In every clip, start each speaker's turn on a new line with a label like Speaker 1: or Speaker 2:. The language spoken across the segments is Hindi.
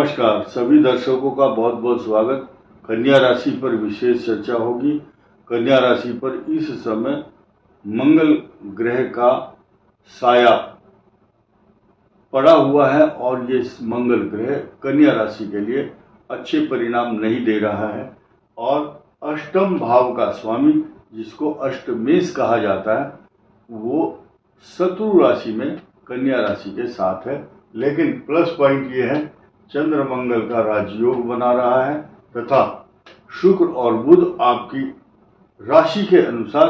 Speaker 1: नमस्कार, सभी दर्शकों का बहुत बहुत स्वागत। कन्या राशि पर विशेष चर्चा होगी। कन्या राशि पर इस समय मंगल ग्रह का साया पड़ा हुआ है और ये मंगल ग्रह कन्या राशि के लिए अच्छे परिणाम नहीं दे रहा है और अष्टम भाव का स्वामी, जिसको अष्टमेश कहा जाता है, वो शत्रु राशि में कन्या राशि के साथ है। लेकिन प्लस पॉइंट ये है, चंद्र मंगल का राजयोग बना रहा है तथा शुक्र और बुध आपकी राशि के अनुसार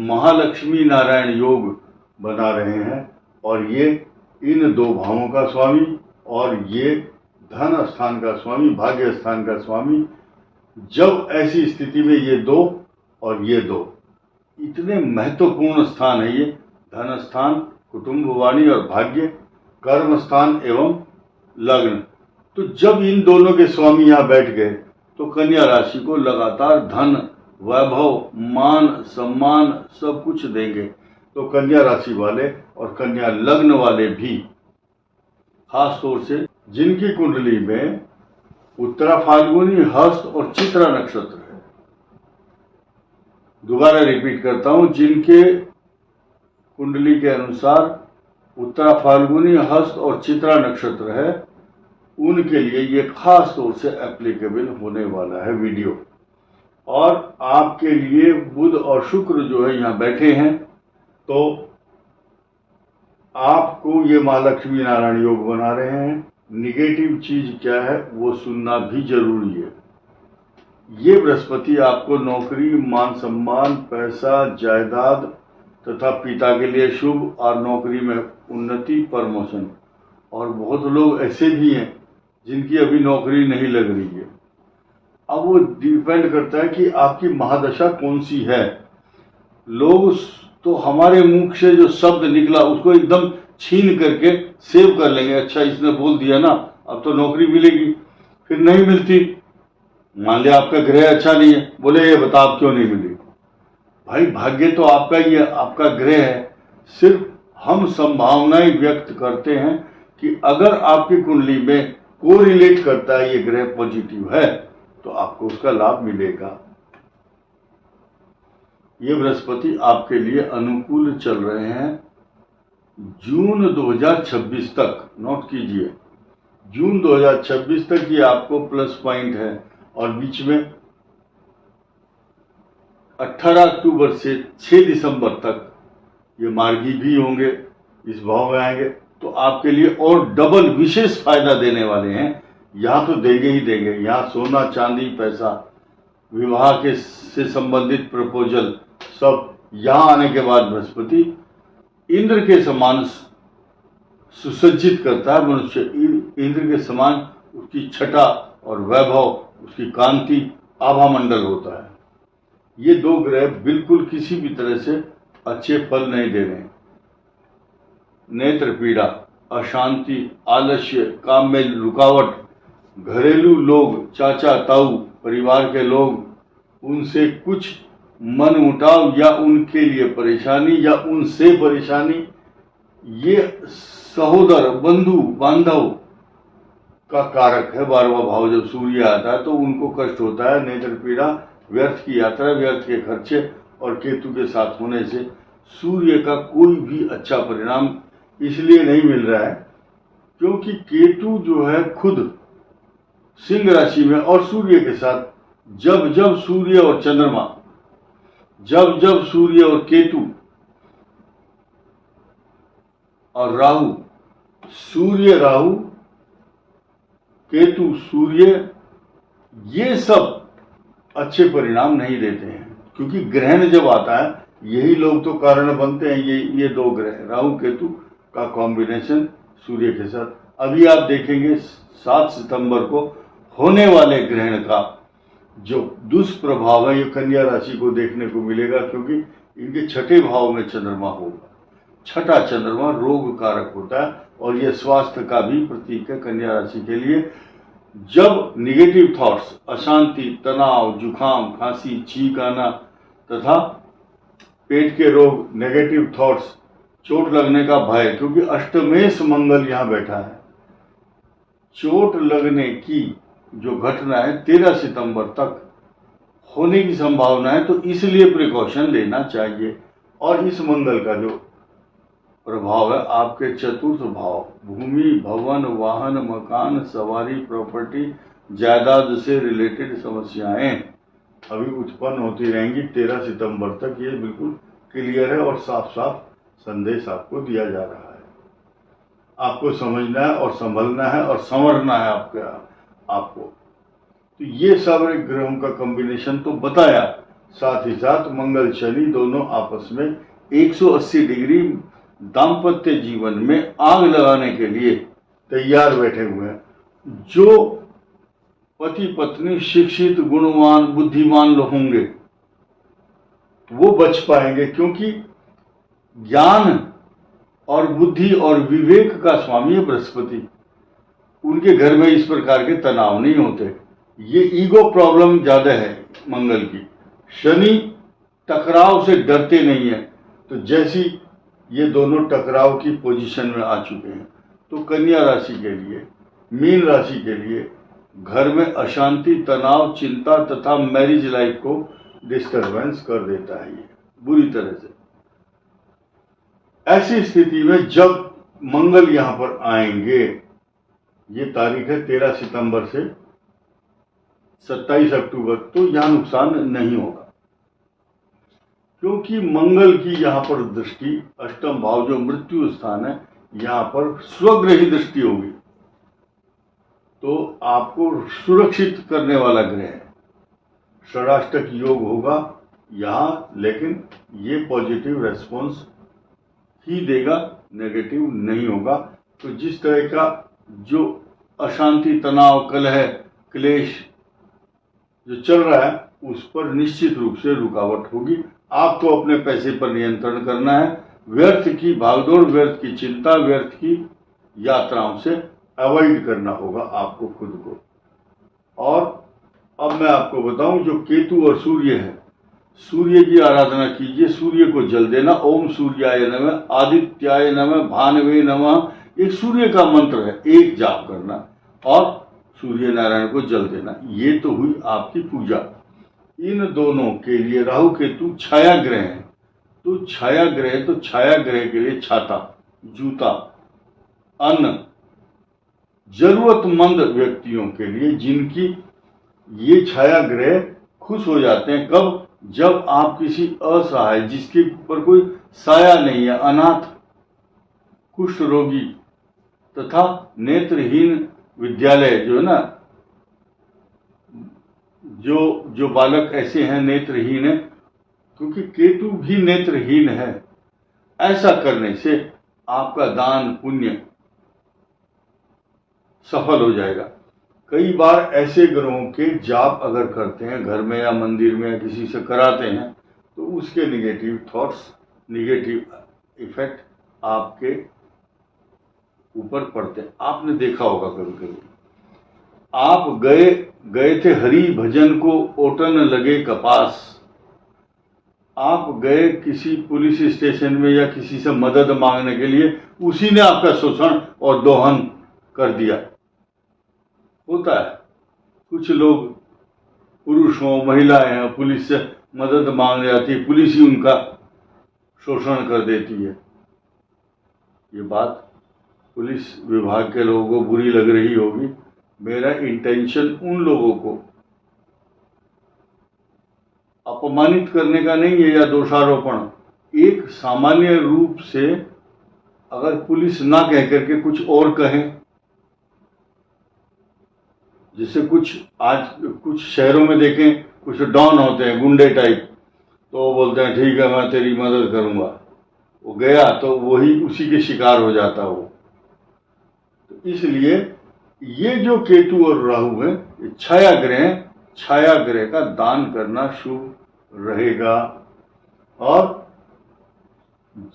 Speaker 1: महालक्ष्मी नारायण योग बना रहे हैं और ये इन दो भावों का स्वामी और ये धन स्थान का स्वामी, भाग्य स्थान का स्वामी। जब ऐसी स्थिति में ये दो और ये दो इतने महत्वपूर्ण स्थान है, ये धन स्थान, कुटुंब, वाणी और भाग्य, कर्म स्थान एवं लग्न, तो जब इन दोनों के स्वामी यहाँ बैठ गए तो कन्या राशि को लगातार धन, वैभव, मान, सम्मान सब कुछ देंगे। तो कन्या राशि वाले और कन्या लग्न वाले भी, खास तौर से जिनकी कुंडली में उत्तरा, फाल्गुनी, हस्त और चित्रा नक्षत्र है, दोबारा रिपीट करता हूं, जिनके कुंडली के अनुसार उत्तरा, फाल्गुनी, हस्त और चित्रा नक्षत्र है, उनके लिए ये खास तौर से एप्लीकेबल होने वाला है वीडियो। और आपके लिए बुध और शुक्र जो है यहाँ बैठे हैं, तो आपको ये महालक्ष्मी नारायण योग बना रहे हैं। निगेटिव चीज क्या है वो सुनना भी जरूरी है। ये बृहस्पति आपको नौकरी, मान सम्मान, पैसा, जायदाद तथा पिता के लिए शुभ और नौकरी में उन्नति, प्रमोशन, और बहुत लोग ऐसे भी हैं जिनकी अभी नौकरी नहीं लग रही है। अब वो डिपेंड करता है कि आपकी महादशा कौन सी है। लोग तो हमारे मुख से जो शब्द निकला उसको एकदम छीन करके सेव कर लेंगे, अच्छा इसने बोल दिया ना, अब तो नौकरी मिलेगी, फिर नहीं मिलती। मान लिया आपका ग्रह अच्छा नहीं है, बोले ये बता आप क्यों नहीं मिली। भाई भाग्य तो आपका ही है, आपका ग्रह है, सिर्फ हम संभावनाएं व्यक्त करते हैं कि अगर आपकी कुंडली में कोरिलेट करता है ये ग्रह पॉजिटिव है तो आपको उसका लाभ मिलेगा। ये बृहस्पति आपके लिए अनुकूल चल रहे हैं जून 2026 तक, नोट कीजिए, जून 2026 तक ये आपको प्लस पॉइंट है। और बीच में 18 अक्टूबर से 6 दिसंबर तक ये मार्गी भी होंगे, इस भाव में आएंगे, तो आपके लिए और डबल विशेष फायदा देने वाले हैं। यहाँ तो देंगे ही देंगे, यहाँ सोना, चांदी, पैसा, विवाह के से संबंधित प्रपोजल सब यहाँ आने के बाद बृहस्पति इंद्र के समान सुसज्जित करता है मनुष्य। इंद्र के समान उसकी छटा और वैभव, उसकी कांति, आभा मंडल होता है। ये दो ग्रह बिल्कुल किसी भी तरह से अच्छे फल नहीं दे रहे हैं। नेत्र पीड़ा, अशांति, आलस्य, काम में रुकावट, घरेलू लोग, चाचा ताऊ, परिवार के लोग, उनसे कुछ मन मुटाव या उनके लिए परेशानी या उनसे परेशानी, ये सहोदर, बंधु, बांधव का कारक है। 12वां भाव जब सूर्य आता है तो उनको कष्ट होता है। नेत्र पीड़ा, व्यर्थ की यात्रा, व्यर्थ के खर्चे, और केतु के साथ होने से सूर्य का कोई भी अच्छा परिणाम इसलिए नहीं मिल रहा है क्योंकि केतु जो है खुद सिंह राशि में और सूर्य के साथ, जब जब सूर्य और चंद्रमा, जब जब सूर्य और केतु और राहु, सूर्य राहु, केतु सूर्य, ये सब अच्छे परिणाम नहीं देते हैं। क्योंकि ग्रहण जब आता है यही लोग तो कारण बनते हैं। ये दो ग्रह राहु केतु का कॉम्बिनेशन सूर्य के साथ, अभी आप देखेंगे 7 सितंबर को होने वाले ग्रहण का जो दुष्प्रभाव है ये कन्या राशि को देखने को मिलेगा, क्योंकि इनके छठे भाव में चंद्रमा होगा। छठा चंद्रमा रोग कारक होता है और यह स्वास्थ्य का भी प्रतीक है कन्या राशि के लिए। जब निगेटिव थॉट्स, अशांति, तनाव, जुखाम, खांसी, छींक आना तथा पेट के रोग, नेगेटिव थॉट्स, चोट लगने का भय, क्योंकि अष्टमेश मंगल यहाँ बैठा है, चोट लगने की जो घटना है 13 सितंबर तक होने की संभावना है, तो इसलिए प्रिकॉशन लेना चाहिए। और इस मंगल का जो प्रभाव है आपके चतुर्थ भाव, भूमि, भवन, वाहन, मकान, सवारी, प्रॉपर्टी, जायदाद से रिलेटेड समस्याएं अभी उत्पन्न होती रहेंगी 13 सितंबर तक। ये बिल्कुल क्लियर है और साफ साफ संदेश आपको दिया जा रहा है। आपको समझना है और संभलना है और संवरना है आपको। तो ये सब ग्रहों का कॉम्बिनेशन तो बताया, साथ ही साथ मंगल शनि दोनों आपस में 180 डिग्री दाम्पत्य जीवन में आग लगाने के लिए तैयार बैठे हुए हैं। जो पति पत्नी शिक्षित, गुणवान, बुद्धिमान लोग होंगे वो बच पाएंगे, क्योंकि ज्ञान और बुद्धि और विवेक का स्वामी है बृहस्पति। उनके घर में इस प्रकार के तनाव नहीं होते। ये ईगो प्रॉब्लम ज्यादा है मंगल की। शनि टकराव से डरते नहीं है। तो जैसी ये दोनों टकराव की पोजीशन में आ चुके हैं, तो कन्या राशि के लिए, मीन राशि के लिए घर में अशांति, तनाव, चिंता तथा मैरिज लाइफ को डिस्टर्बेंस कर देता है ये बुरी तरह से। ऐसी स्थिति में जब मंगल यहां पर आएंगे, ये तारीख है 13 सितंबर से 27 अक्टूबर, तो यहां नुकसान नहीं होगा, क्योंकि मंगल की यहां पर दृष्टि, अष्टम भाव जो मृत्यु स्थान है, यहां पर स्वग्रही दृष्टि होगी। तो आपको सुरक्षित करने वाला ग्रह है। षडाष्टक योग होगा यहां, लेकिन ये पॉजिटिव रेस्पॉन्स ही देगा, नेगेटिव नहीं होगा। तो जिस तरह का जो अशांति, तनाव, कलह, क्लेश जो चल रहा है, उस पर निश्चित रूप से रुकावट होगी। आपको अपने पैसे पर नियंत्रण करना है। व्यर्थ की भागदौड़, व्यर्थ की चिंता, व्यर्थ की यात्राओं से अवॉइड करना होगा आपको खुद को। और अब मैं आपको बताऊं, जो केतु और सूर्य है, सूर्य की आराधना कीजिए, सूर्य को जल देना। ओम सूर्याय नमः, आदित्याय नमः, भानवे नमः, एक सूर्य का मंत्र है, एक जाप करना और सूर्य नारायण को जल देना। ये तो हुई आपकी पूजा। इन दोनों के लिए राहु केतु छाया ग्रह हैं। तो छाया ग्रह के लिए छाता, जूता, अन्न, जरूरतमंद व्यक्तियों के लिए, जिनकी ये छाया ग्रह खुश हो जाते हैं कब? जब आप किसी असहाय, जिसके ऊपर कोई साया नहीं है, अनाथ, कुष्ठ रोगी तथा नेत्रहीन विद्यालय जो है ना, जो बालक ऐसे हैं नेत्रहीन है, क्योंकि केतु भी नेत्रहीन है। ऐसा करने से आपका दान पुण्य सफल हो जाएगा। कई बार ऐसे ग्रहों के जाप अगर करते हैं घर में या मंदिर में या किसी से कराते हैं, तो उसके निगेटिव थॉट्स, निगेटिव इफेक्ट आपके ऊपर पड़ते हैं। आपने देखा होगा कभी कभी, आप गए थे हरि भजन को, ओटन लगे कपास। आप गए किसी पुलिस स्टेशन में या किसी से मदद मांगने के लिए, उसी ने आपका शोषण और दोहन कर दिया। होता है, कुछ लोग, पुरुष हो, महिलाएं हैं, पुलिस से मदद मांगने जाती है, पुलिस ही उनका शोषण कर देती है। ये बात पुलिस विभाग के लोगों को बुरी लग रही होगी। मेरा इंटेंशन उन लोगों को अपमानित करने का नहीं है या दोषारोपण। एक सामान्य रूप से अगर पुलिस ना कह करके कुछ और कहे, जैसे कुछ शहरों में देखें, कुछ डॉन होते हैं गुंडे टाइप, तो वो बोलते हैं ठीक है मैं तेरी मदद करूंगा। वो गया तो वही उसी के शिकार हो जाता वो। तो इसलिए ये जो केतु और राहु है, छाया ग्रह का दान करना शुभ रहेगा। और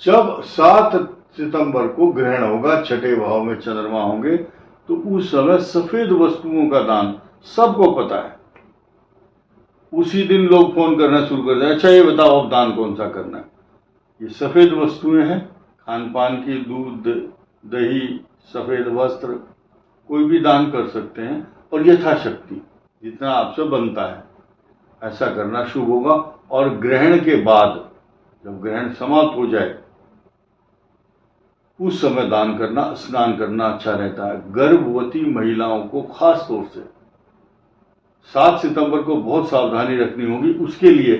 Speaker 1: जब 7 सितंबर को ग्रहण होगा, छठे भाव में चंद्रमा होंगे, तो उस समय सफेद वस्तुओं का दान, सबको पता है। उसी दिन लोग फोन करना शुरू कर दें, अच्छा ये बताओ अब दान कौन सा करना है। ये सफेद वस्तुएं हैं, खान पान की, दूध, दही, सफेद वस्त्र, कोई भी दान कर सकते हैं और यथाशक्ति जितना आपसे बनता है ऐसा करना शुभ होगा। और ग्रहण के बाद जब ग्रहण समाप्त हो जाए उस समय दान करना, स्नान करना अच्छा रहता है। गर्भवती महिलाओं को खास तौर से 7 सितंबर को बहुत सावधानी रखनी होगी। उसके लिए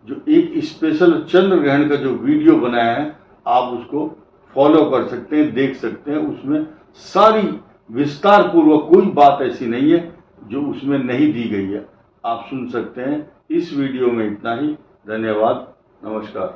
Speaker 1: जो एक स्पेशल चंद्र ग्रहण का जो वीडियो बनाया है आप उसको फॉलो कर सकते हैं, देख सकते हैं। उसमें सारी विस्तार पूर्वक, कोई बात ऐसी नहीं है जो उसमें नहीं दी गई है, आप सुन सकते हैं। इस वीडियो में इतना ही। धन्यवाद, नमस्कार।